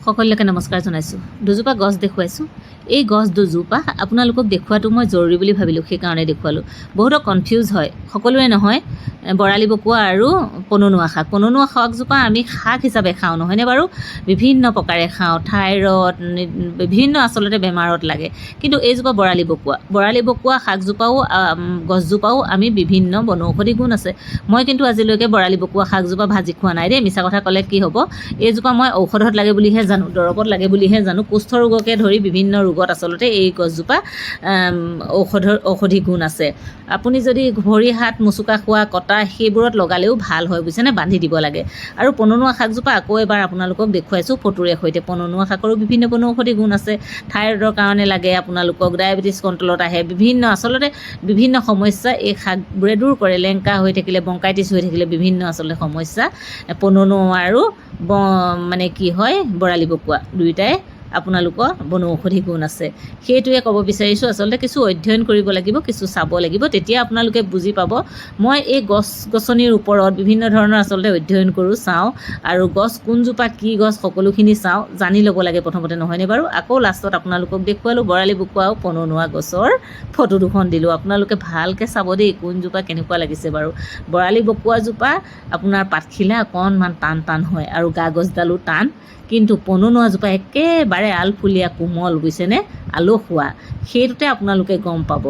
সকলোকে নমস্কাৰ জনাইছোঁ। দুজোপা গছ দেখুৱাইছোঁ। এই গছ দুজোপা আপোনালোকক দেখুৱাটো মই জৰুৰী বুলি ভাবিলোঁ, সেইকাৰণে দেখুৱালোঁ। বহুতো কনফিউজ হয়, সকলোৰে নহয়। বৰালি বকুৱা আৰু পননুৱা শাক। পননুৱা শাকজোপা আমি শাক হিচাপে খাওঁ, নহয়নে বাৰু? বিভিন্ন প্ৰকাৰে খাওঁ, থাইৰয়ড, বিভিন্ন আচলতে বেমাৰত লাগে। কিন্তু এইজোপা বৰালি বকুৱা শাকজোপাও গছজোপাও আমি বিভিন্ন বনৌষধি গুণ আছে। মই কিন্তু আজিলৈকে বৰালি বকুৱা শাকজোপা ভাজি খোৱা নাই দেই, মিছা কথা ক'লে কি হ'ব। এইজোপা মই ঔষধত লাগে বুলিহে জানো, দৰৱত লাগে বুলিহে জানো। কুষ্ঠ ৰোগকে ধৰি বিভিন্ন ৰোগত আচলতে এই গছজোপা ঔষধি গুণ আছে। আপুনি যদি ভৰি হাত মুচুকা খোৱা, কটা, সেইবোৰত লগালেও ভাল হয়, বুজিছেনে? বান্ধি দিব লাগে। আৰু পননুৱা শাকজোপা আকৌ এবাৰ আপোনালোকক দেখুৱাইছোঁ ফটোৰে সৈতে। পননুৱা শাকৰো বিভিন্ন বনৌষধি গুণ আছে। থাইৰয়ডৰ কাৰণে লাগে আপোনালোকক, ডায়েবেটিছ কণ্ট্ৰলত আহে, আচলতে বিভিন্ন সমস্যা এই শাকবোৰে দূৰ কৰে। লেংকা হৈ থাকিলে, ব্ৰংকাইটিছ হৈ থাকিলে, বিভিন্ন আচলতে সমস্যা পননুৱা আৰু মানে কি হয় বৰালি বকুৱা দুয়োটাই আপোনালোকৰ বনৌষধি গুণ আছে। সেইটোৱে ক'ব বিচাৰিছোঁ। আচলতে কিছু অধ্যয়ন কৰিব লাগিব, কিছু চাব লাগিব, তেতিয়া আপোনালোকে বুজি পাব। মই এই গছ গছনিৰ ওপৰত বিভিন্ন ধৰণৰ আচলতে অধ্যয়ন কৰোঁ, চাওঁ, আৰু গছ কোনজোপা কি গছ সকলোখিনি চাওঁ, জানি ল'ব লাগে প্ৰথমতে, নহয়নে বাৰু? আকৌ লাষ্টত আপোনালোকক দেখুৱালোঁ বৰালি বকুৱা আৰু পননুৱা গছৰ ফটো দুখন দিলোঁ। আপোনালোকে ভালকৈ চাব দেই, কোনজোপা কেনেকুৱা লাগিছে বাৰু। বৰালি বকুৱাজোপা আপোনাৰ পাতখিলা অকণমান টান হয় আৰু গা গছডালো টান, কিন্তু পননুৱাজোপা একেবাৰে আলফুলীয়া কোমল, বুজিছেনে? আলসুৱা। সেইটোতে আপোনালোকে গম পাব।